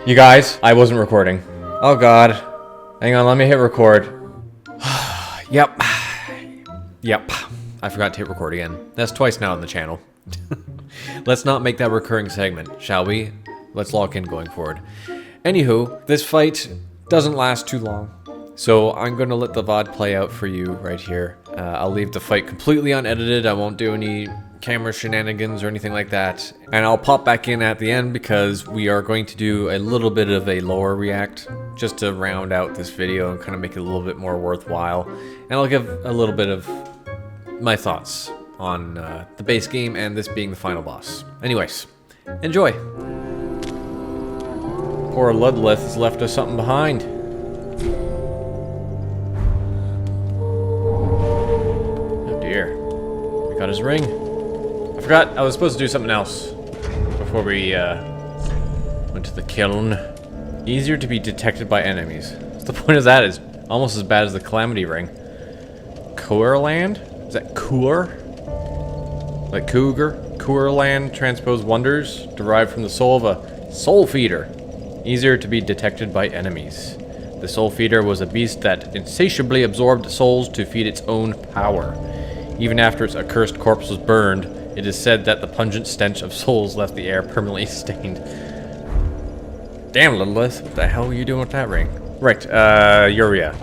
You guys, I wasn't recording. Oh god. Hang on, let me hit record. Yep. Yep. I forgot to hit record again. That's twice now on the channel. Let's not make that recurring segment, shall we? Let's lock in going forward. Anywho, this fight doesn't last too long. So I'm going to let the VOD play out for you right here. I'll leave the fight completely unedited. I won't do any camera shenanigans or anything like that. And I'll pop back in at the end because we are going to do a little bit of a lore react just to round out this video and kind of make it a little bit more worthwhile. And I'll give a little bit of my thoughts on the base game and this being the final boss. Anyways, enjoy. Poor Ludleth has left us something behind. Oh dear. We got his ring. I forgot I was supposed to do something else before we went to the kiln. Easier to be detected by enemies. So the point of that is almost as bad as the Calamity Ring. Courland? Is that Cour? Like cougar? Courland transpose wonders derived from the soul of a soul feeder. Easier to be detected by enemies. The soul feeder was a beast that insatiably absorbed souls to feed its own power. Even after its accursed corpse was burned, it is said that the pungent stench of souls left the air permanently stained. Damn, Littleth, what the hell were you doing with that ring? Right, Yuria.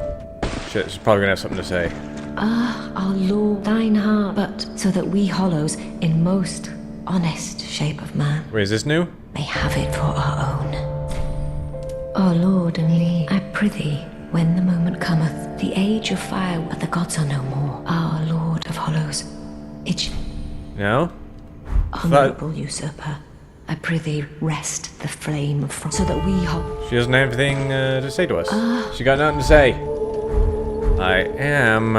She's probably gonna have something to say. Our Lord, thine heart, but so that we hollows, in most honest shape of man, Wait, is this new? may have it for our own. Our Lord and Lee, I prithee, when the moment cometh, the age of fire, but the gods are no more. Our Lord of hollows, No? honorable usurper, I prithee rest the flame from, so that we She doesn't have anything to say to us. She got nothing to say. I am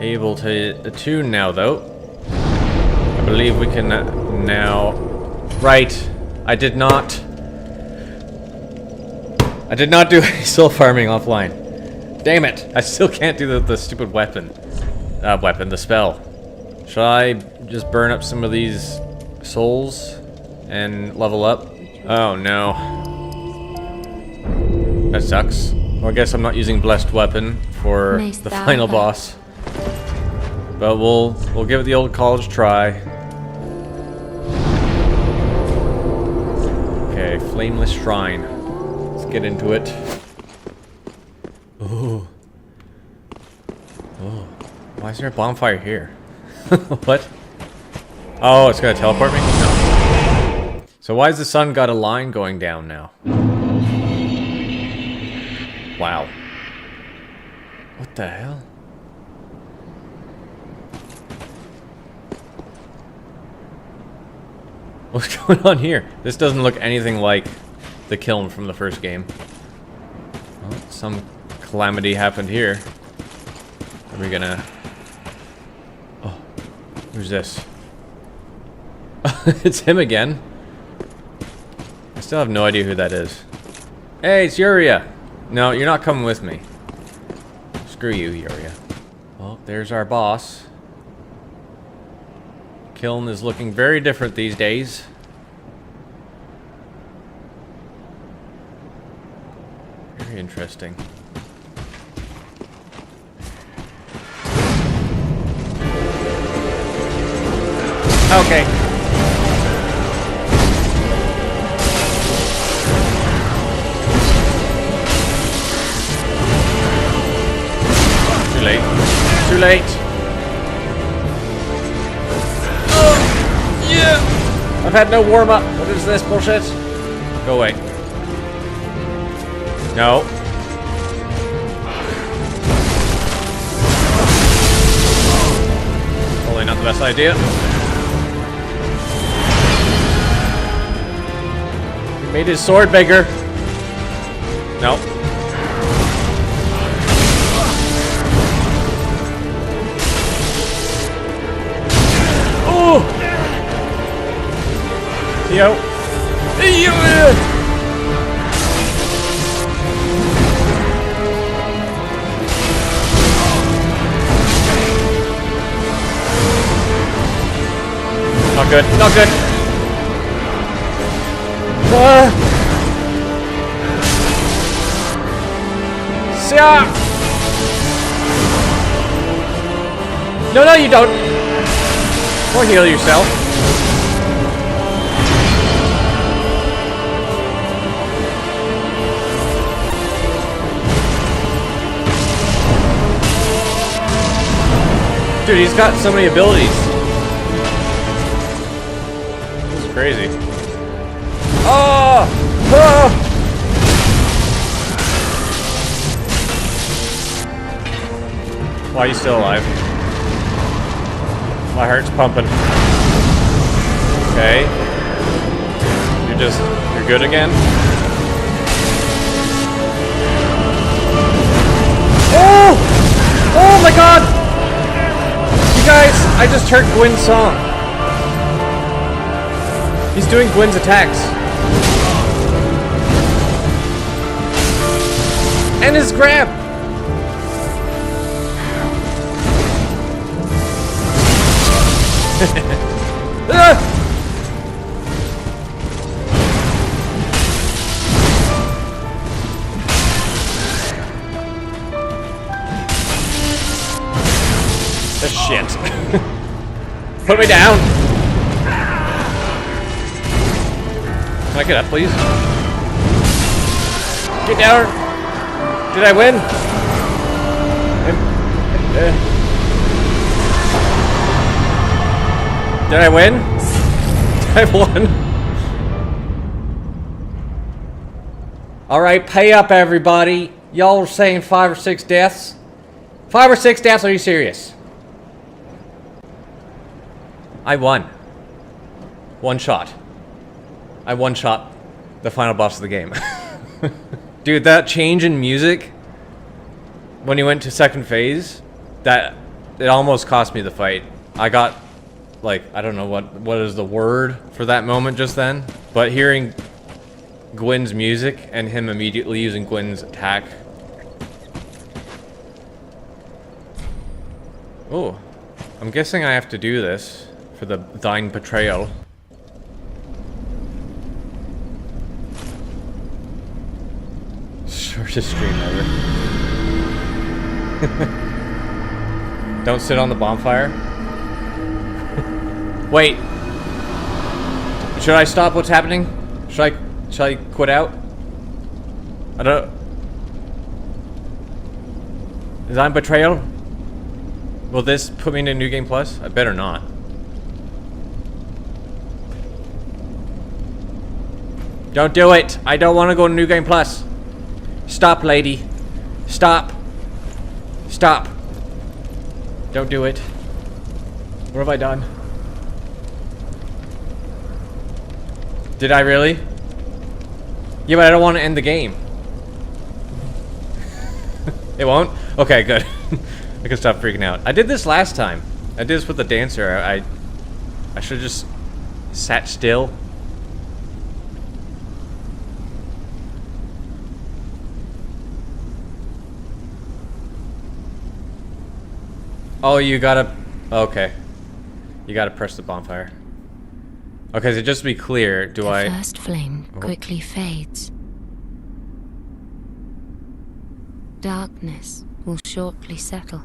able to attune now, though. I believe we can now... Right. I did not do any soul farming offline. Damn it. I still can't do the stupid weapon. The spell. Should I just burn up some of these souls and level up? Oh no. That sucks. Well, I guess I'm not using blessed weapon for the final boss. But we'll give it the old college try. Okay, flameless shrine. Let's get into it. Ooh. Oh. Why is there a bonfire here? What? Oh, it's gonna teleport me? No. So why has the sun got a line going down now? Wow. What the hell? What's going on here? This doesn't look anything like the kiln from the first game. Well, some calamity happened here. Are we gonna... Oh, who's this? It's him again. I still have no idea who that is. Hey, it's Yuria! No, you're not coming with me. Screw you, Yuria. Well, there's our boss. Kiln is looking very different these days. Very interesting. Okay. Too late. Too late. Oh, yeah. I've had no warm up. What is this bullshit? Go away. No. Probably not the best idea. He made his sword bigger. No. Oh! Yo. Yo. Not good. Not good. Yeah. No, no, you don't. Or heal yourself. Dude, he's got so many abilities. This is crazy. Oh! Oh! Why are you still alive? My heart's pumping. Okay. You're good again? Oh! Oh my god! You guys, I just heard Gwyn's song. He's doing Gwyn's attacks. And his grab! Ah! Shit. Put me down. Can I get up, please? Get down. Did I win? Did I win? I won. Alright, pay up, everybody. Y'all are saying 5 or 6 deaths? 5 or 6 deaths? Are you serious? I won. One shot. I one-shot the final boss of the game. Dude, that change in music when you went to second phase, that it almost cost me the fight. I got like, I don't know what is the word for that moment just then, but hearing Gwyn's music and him immediately using Gwyn's attack. Oh, I'm guessing I have to do this for the thine betrayal. Shortest stream ever. Don't sit on the bonfire. Wait. Should I stop what's happening? Should I quit out? I don't. Is that betrayal? Will this put me into New Game Plus? I better not. Don't do it. I don't want to go to New Game Plus. Stop, lady. Stop. Stop. Don't do it. What have I done? Did I really? Yeah, but I don't want to end the game. It won't? Okay, good. I can stop freaking out. I did this last time. I did this with the dancer. I should have just sat still. Oh, you gotta... Okay. You gotta press the bonfire. Okay, so just to be clear, do I... The first flame quickly fades. Darkness will shortly settle.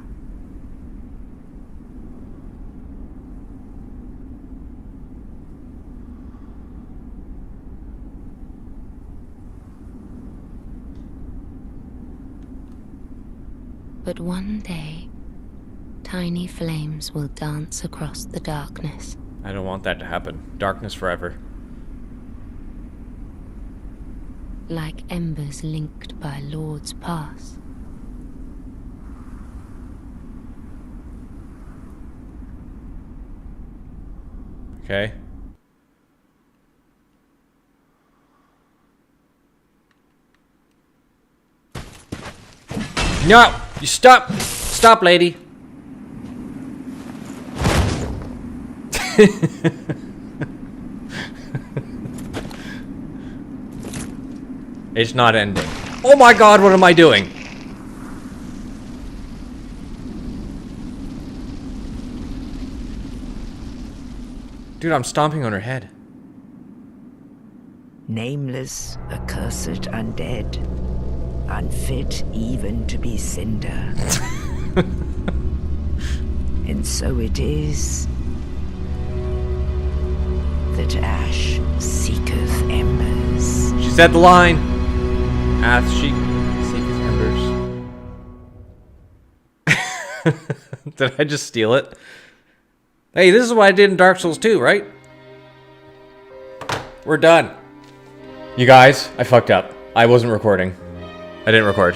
But one day, tiny flames will dance across the darkness. I don't want that to happen. Darkness forever. Like embers linked by Lord's Pass. Okay. No! You stop! Stop, lady! It's not ending. Oh my god, what am I doing? Dude, I'm stomping on her head. Nameless, accursed undead. unfit even to be cinder. And so it is that ash seeketh embers. She said the line. Ash seeketh embers. Did I just steal it? Hey, this is what I did in Dark Souls 2, right? We're done. You guys, I fucked up. I wasn't recording. I didn't record.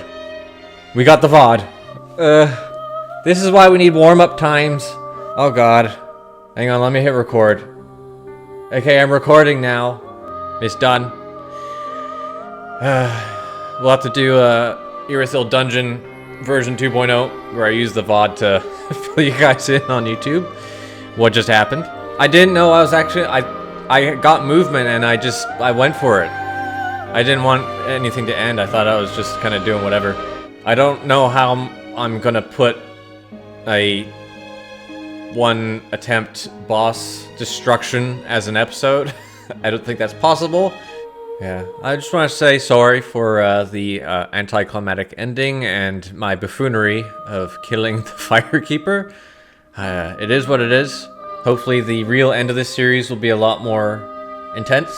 We got the VOD. This is why we need warm-up times. Oh god. Hang on, let me hit record. Okay, I'm recording now. It's done. We'll have to do Irithil Dungeon version 2.0, where I use the VOD to fill you guys in on YouTube. What just happened? I didn't know I was actually... I got movement and I went for it. I didn't want anything to end. I thought I was just kind of doing whatever. I don't know how I'm gonna put a one attempt boss destruction as an episode. I don't think that's possible. Yeah, I just want to say sorry for the anticlimactic ending and my buffoonery of killing the Firekeeper. It is what it is. Hopefully the real end of this series will be a lot more intense.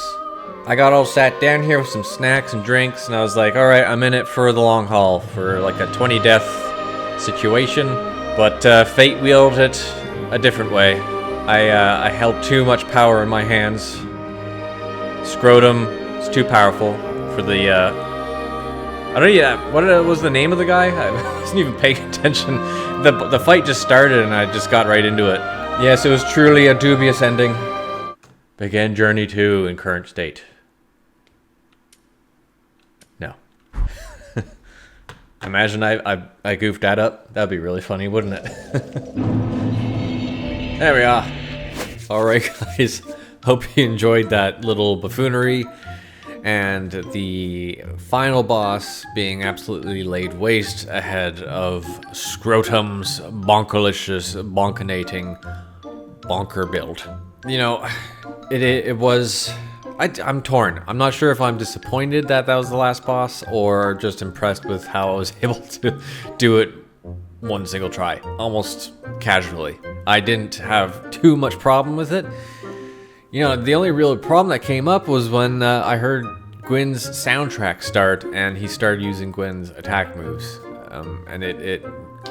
I got all sat down here with some snacks and drinks, and I was like, alright, I'm in it for the long haul, for like a 20-death situation. But fate wielded it a different way. I held too much power in my hands. Scrotum is too powerful for the, I don't know, what was the name of the guy? I wasn't even paying attention. The fight just started and I just got right into it. Yes, it was truly a dubious ending. Begin Journey 2 in current state. No. Imagine I goofed that up. That'd be really funny, wouldn't it? There we are. Alright guys, hope you enjoyed that little buffoonery. And the final boss being absolutely laid waste ahead of Scrotum's bonkerlicious, bonkinating bonker build. You know, it was... I'm torn. I'm not sure if I'm disappointed that was the last boss, or just impressed with how I was able to do it one single try, almost casually. I didn't have too much problem with it. You know, the only real problem that came up was when I heard Gwyn's soundtrack start and he started using Gwyn's attack moves. And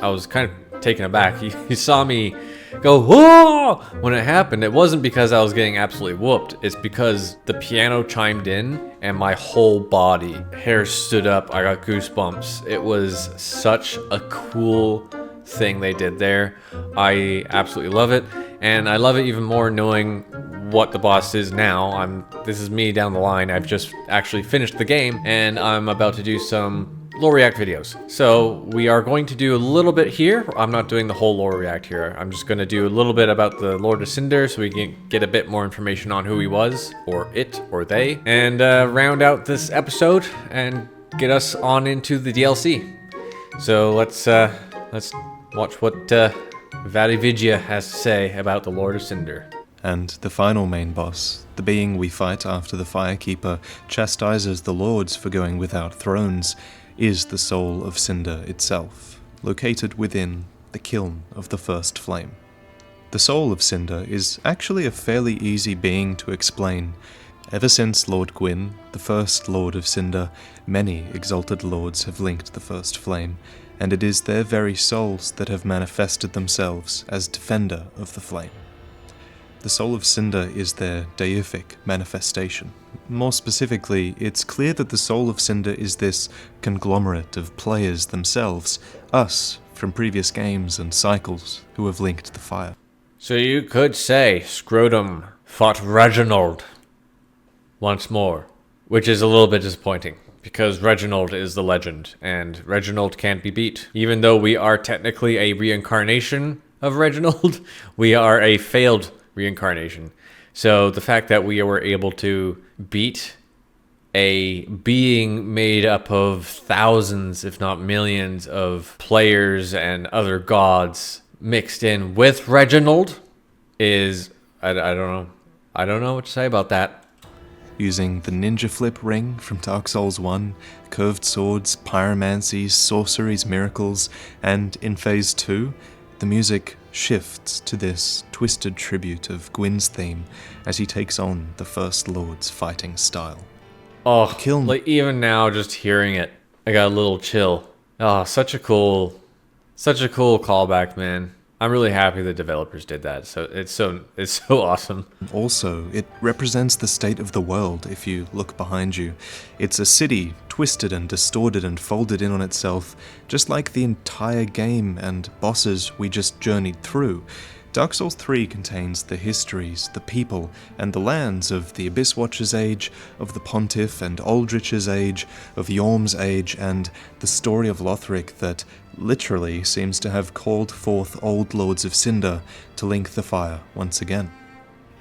I was kind of taken aback. He saw me go, whoa! When it happened, it wasn't because I was getting absolutely whooped. It's because the piano chimed in and my whole body, hair stood up, I got goosebumps. It was such a cool thing they did there. I absolutely love it. And I love it even more knowing what the boss is now. This is me down the line. I've just actually finished the game and I'm about to do some lore react videos. So we are going to do a little bit here. I'm not doing the whole lore react here. I'm just going to do a little bit about the Lord of Cinder so we can get a bit more information on who he was, or it, or they, and round out this episode and get us on into the DLC. So let's watch what Vadividya has to say about the Lord of Cinder. And the final main boss, the being we fight after the Firekeeper chastises the lords for going without thrones, is the Soul of Cinder itself, located within the kiln of the First Flame. The Soul of Cinder is actually a fairly easy being to explain. Ever since Lord Gwyn, the first Lord of Cinder, many exalted lords have linked the First Flame, and it is their very souls that have manifested themselves as defender of the flame. The Soul of Cinder is their deific manifestation. More specifically, it's clear that the Soul of Cinder is this conglomerate of players themselves, us from previous games and cycles who have linked the fire. So you could say Scrotum fought Reginald once more, which is a little bit disappointing, because Reginald is the legend, and Reginald can't be beat. Even though we are technically a reincarnation of Reginald, we are a failed reincarnation. So the fact that we were able to beat a being made up of thousands, if not millions, of players and other gods mixed in with Reginald is, I don't know what to say about that. using the ninja flip ring from Dark Souls 1, curved swords, pyromancies, sorceries, miracles, and in Phase 2, the music shifts to this twisted tribute of Gwyn's theme as he takes on the First Lord's fighting style. Oh, Kiln. like even now, just hearing it, I got a little chill. Oh, such a cool callback, man. I'm really happy the developers did that. So it's so awesome. Also, it represents the state of the world if you look behind you. It's a city twisted and distorted and folded in on itself, just like the entire game and bosses we just journeyed through. Dark Souls 3 contains the histories, the people, and the lands of the Abyss Watcher's age, of the Pontiff and Aldrich's age, of Yorm's age, and the story of Lothric that literally seems to have called forth old Lords of Cinder to link the fire once again.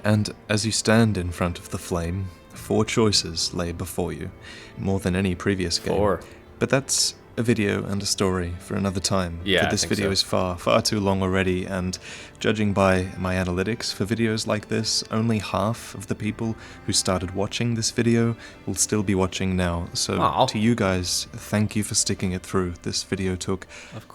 And as you stand in front of the flame, 4 choices lay before you, more than any previous game. 4. But that's a video and a story for another time. Yeah, but this video is far too long already, and judging by my analytics for videos like this, only half of the people who started watching this video will still be watching now. So to you guys, thank you for sticking it through. This video took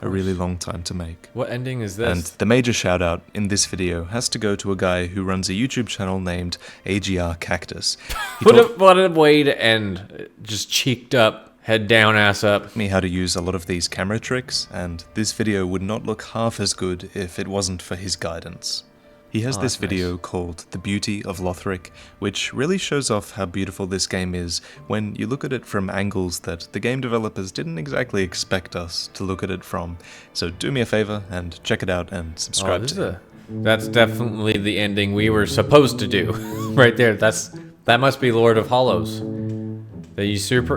a really long time to make. What ending is this? And the major shout out in this video has to go to a guy who runs a YouTube channel named AGR Cactus. What a way to end. Just cheeked up. Head down, ass up. Me how to use a lot of these camera tricks, and this video would not look half as good if it wasn't for his guidance. He has this video called The Beauty of Lothric, which really shows off how beautiful this game is when you look at it from angles that the game developers didn't exactly expect us to look at it from. So do me a favor and check it out and subscribe to it. That's definitely the ending we were supposed to do. Right there. That must be Lord of Hollows. The usurp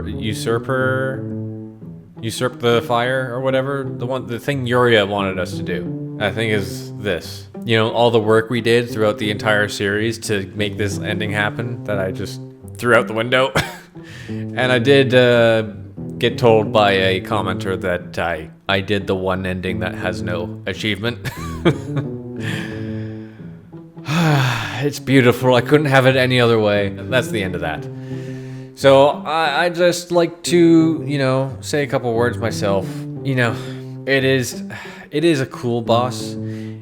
the fire or whatever. The thing Yuria wanted us to do, I think, is this. You know, all the work we did throughout the entire series to make this ending happen that I just threw out the window. And I did get told by a commenter that I did the one ending that has no achievement. It's beautiful. I couldn't have it any other way. That's the end of that. So I just like to, you know, say a couple words myself. You know, it is a cool boss.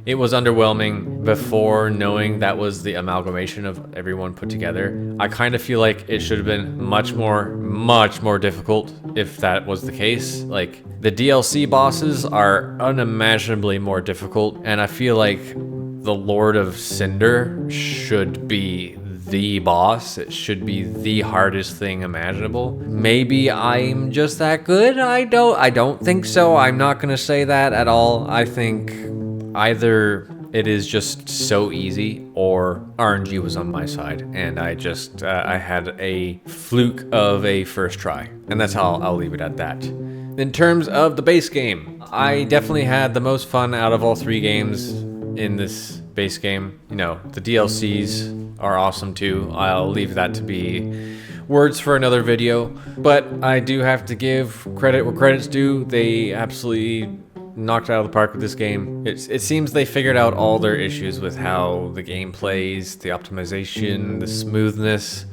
It was underwhelming before knowing that was the amalgamation of everyone put together. I kind of feel like it should have been much more difficult if that was the case. Like, the DLC bosses are unimaginably more difficult, and I feel like the Lord of Cinder should be the boss. It should be the hardest thing imaginable. Maybe I'm just that good? I don't think so. I'm not gonna say that at all. I think either it is just so easy or RNG was on my side and I had a fluke of a first try. And that's how I'll leave it at that. In terms of the base game, I definitely had the most fun out of all 3 games in this base game. You know, the DLCs are awesome too. I'll leave that to be words for another video, but I do have to give credit where credit's due. They absolutely knocked it out of the park with this game. It seems they figured out all their issues with how the game plays, the optimization, the smoothness.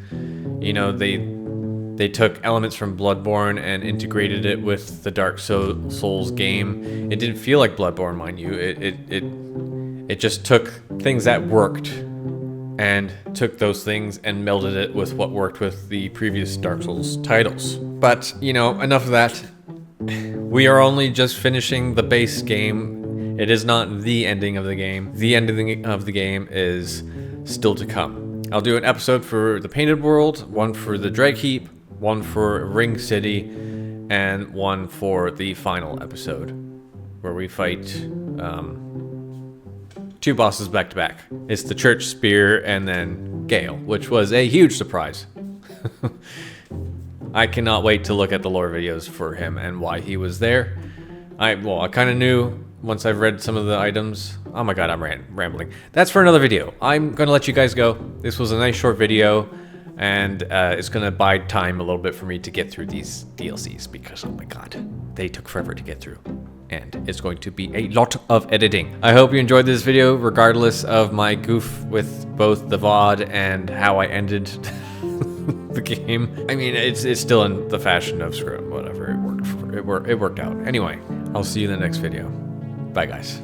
You know, they took elements from Bloodborne and integrated it with the Dark Souls game. It didn't feel like Bloodborne, mind you. It just took things that worked and took those things and melded it with what worked with the previous Dark Souls titles. But, you know, enough of that. We are only just finishing the base game. It is not the ending of the game. The ending of the game is still to come. I'll do an episode for the Painted World, one for the Dreg Heap, one for Ring City, and one for the final episode, where we fight 2 bosses back to back. It's the Church Spear and then Gale, which was a huge surprise. I cannot wait to look at the lore videos for him and why he was there. I kind of knew once I've read some of the items. Oh my god, I'm rambling. That's for another video. I'm gonna let you guys go. This was a nice short video, and it's gonna bide time a little bit for me to get through these DLCs because, oh my god, they took forever to get through. And it's going to be a lot of editing. I hope you enjoyed this video, regardless of my goof with both the VOD and how I ended. the game. I mean, it's still in the fashion of Scrim, whatever. It worked out. Anyway, I'll see you in the next video. Bye, guys.